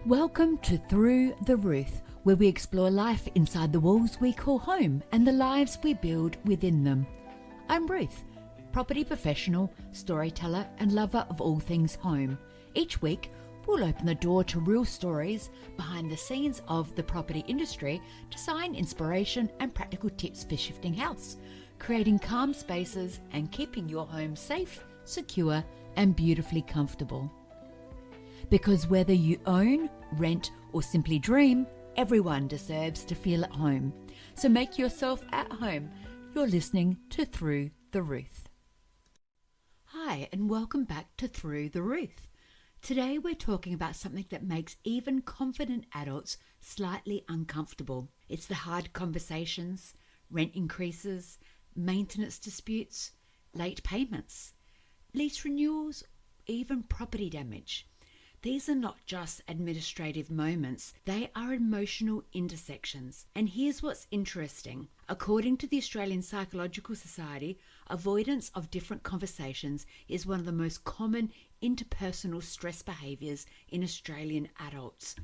Welcome to Through the Roof, where we explore life inside the walls we call home and the lives we build within them. I'm Ruth, property professional, storyteller and lover of all things home. Each week, we'll open the door to real stories behind the scenes of the property industry, design, inspiration and practical tips for shifting house, creating calm spaces and keeping your home safe, secure and beautifully comfortable. Because whether you own, rent or simply dream, everyone deserves to feel at home. So make yourself at home. You're listening to Through the Roof. Hi and welcome back to Through the Roof. Today we're talking about something that makes even confident adults slightly uncomfortable. It's the hard conversations, rent increases, maintenance disputes, late payments, lease renewals, even property damage. These are not just administrative moments, they are emotional intersections. And here's what's interesting. According to the Australian Psychological Society, avoidance of different conversations is one of the most common interpersonal stress behaviours in Australian adults.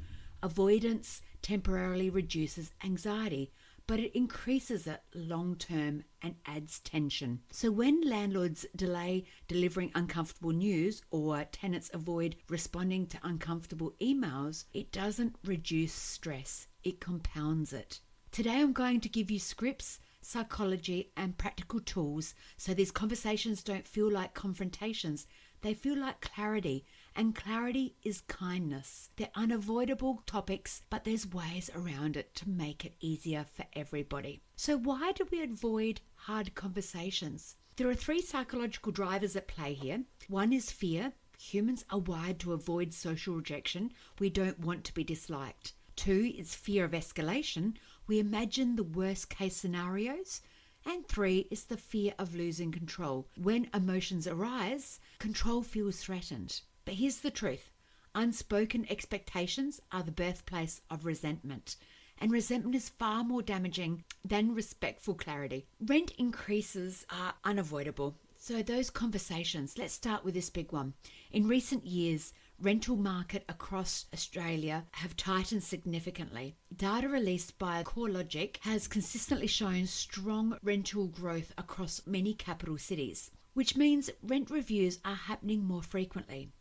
Avoidance temporarily reduces anxiety, but it increases it long term and adds tension. So when landlords delay delivering uncomfortable news or tenants avoid responding to uncomfortable emails, it doesn't reduce stress, it compounds it. Today I'm going to give you scripts, psychology and practical tools so these conversations don't feel like confrontations, they feel like clarity, and clarity is kindness. They're unavoidable topics, but there's ways around it to make it easier for everybody. So why do we avoid hard conversations? There are three psychological drivers at play here. One is fear. Humans are wired to avoid social rejection. We don't want to be disliked. Two is fear of escalation. We imagine the worst case scenarios. And three is the fear of losing control. When emotions arise, control feels threatened. But here's the truth. Unspoken expectations are the birthplace of resentment. And resentment is far more damaging than respectful clarity. Rent increases are unavoidable. So those conversations, let's start with this big one. In recent years, rental market across Australia have tightened significantly. Data released by CoreLogic has consistently shown strong rental growth across many capital cities, which means rent reviews are happening more frequently.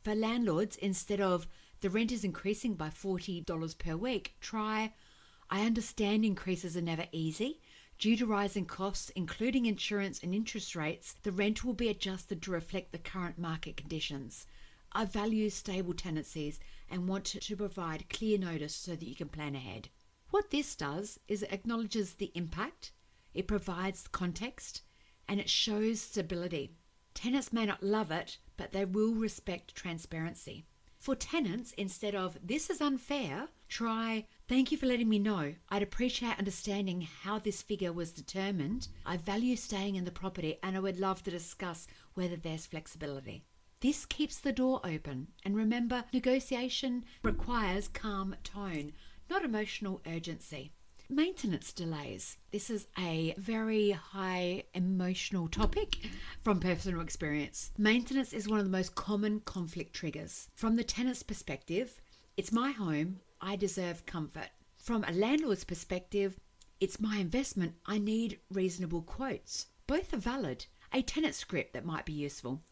For landlords, instead of the rent is increasing by $40 per week, try I understand increases are never easy. Due to rising costs, including insurance and interest rates, the rent will be adjusted to reflect the current market conditions. I value stable tenancies and want to provide clear notice so that you can plan ahead. What this does is it acknowledges the impact, it provides context, and it shows stability. Tenants may not love it, but they will respect transparency. For tenants, instead of this is unfair, try thank you for letting me know. I'd appreciate understanding how this figure was determined. I value staying in the property and I would love to discuss whether there's flexibility. This keeps the door open, and remember, negotiation requires calm tone, not emotional urgency. Maintenance delays. This is a very high emotional topic from personal experience. Maintenance is one of the most common conflict triggers. From the tenant's perspective, it's my home, I deserve comfort. From a landlord's perspective, it's my investment, I need reasonable quotes. Both are valid. A tenant script that might be useful.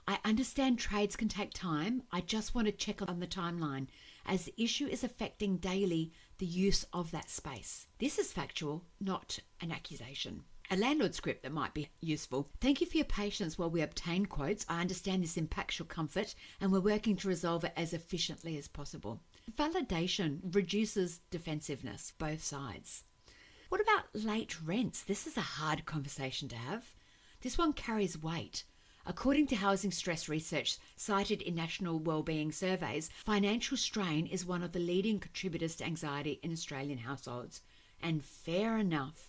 I understand trades can take time. I just want to check on the timeline as the issue is affecting daily the use of that space. This is factual, not an accusation. A landlord script that might be useful. Thank you for your patience while we obtain quotes. I understand this impacts your comfort and we're working to resolve it as efficiently as possible. Validation reduces defensiveness, both sides. What about late rents? This is a hard conversation to have. This one carries weight. According to housing stress research cited in national wellbeing surveys, financial strain is one of the leading contributors to anxiety in Australian households. And fair enough.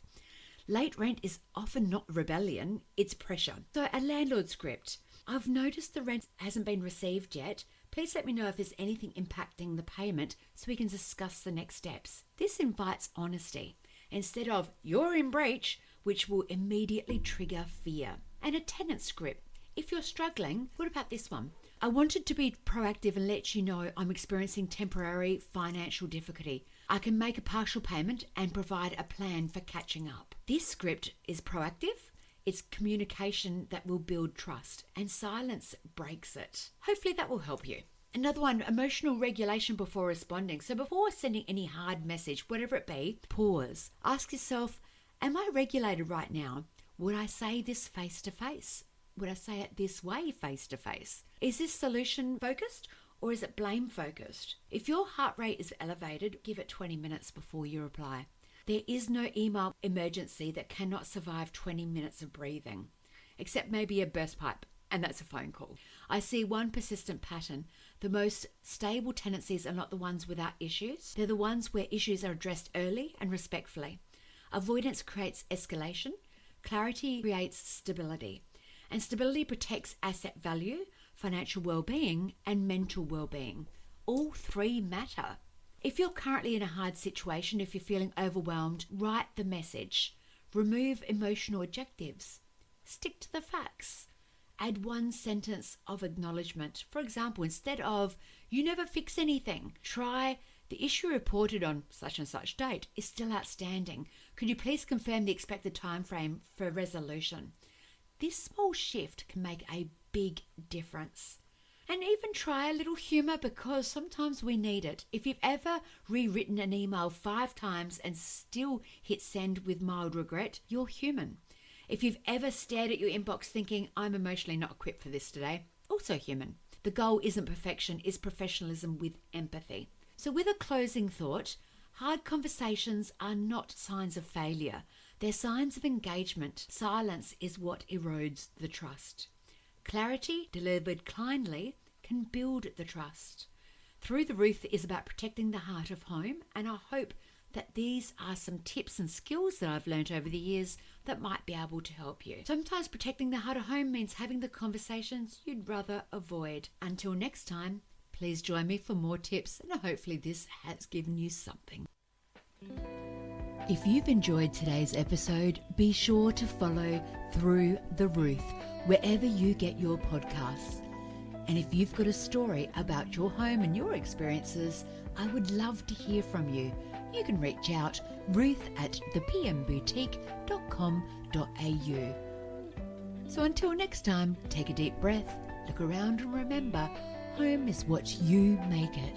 Late rent is often not rebellion, it's pressure. So a landlord script. I've noticed the rent hasn't been received yet. Please let me know if there's anything impacting the payment so we can discuss the next steps. This invites honesty instead of you're in breach, which will immediately trigger fear. And a tenant script. If you're struggling, what about this one? I wanted to be proactive and let you know I'm experiencing temporary financial difficulty. I can make a partial payment and provide a plan for catching up. This script is proactive. It's communication that will build trust, and silence breaks it. Hopefully that will help you. Another one, emotional regulation before responding. So before sending any hard message, whatever it be, pause. Ask yourself, am I regulated right now? Would I say this face to face? Would I say it this way face to face? Is this solution focused or is it blame focused? If your heart rate is elevated, give it 20 minutes before you reply. There is no email emergency that cannot survive 20 minutes of breathing, except maybe a burst pipe, and that's a phone call. I see one persistent pattern. The most stable tenancies are not the ones without issues. They're the ones where issues are addressed early and respectfully. Avoidance creates escalation. Clarity creates stability. And stability protects asset value, financial well-being, and mental well-being. All three matter. If you're currently in a hard situation, if you're feeling overwhelmed, write the message. Remove emotional adjectives. Stick to the facts. Add one sentence of acknowledgement. For example, instead of, you never fix anything, try, the issue reported on such and such date is still outstanding. Could you please confirm the expected time frame for resolution? This small shift can make a big difference. And even try a little humour, because sometimes we need it. If you've ever rewritten an email 5 times and still hit send with mild regret, you're human. If you've ever stared at your inbox thinking, I'm emotionally not equipped for this today, also human. The goal isn't perfection, it's professionalism with empathy. So with a closing thought, hard conversations are not signs of failure. They're signs of engagement. Silence is what erodes the trust. Clarity, delivered kindly, can build the trust. Through the Roof is about protecting the heart of home, and I hope that these are some tips and skills that I've learned over the years that might be able to help you. Sometimes protecting the heart of home means having the conversations you'd rather avoid. Until next time, please join me for more tips, and hopefully this has given you something. If you've enjoyed today's episode, be sure to follow Through the Roof wherever you get your podcasts. And if you've got a story about your home and your experiences, I would love to hear from you. You can reach out, ruth@thepmboutique.com.au. So until next time, take a deep breath, look around and remember, home is what you make it.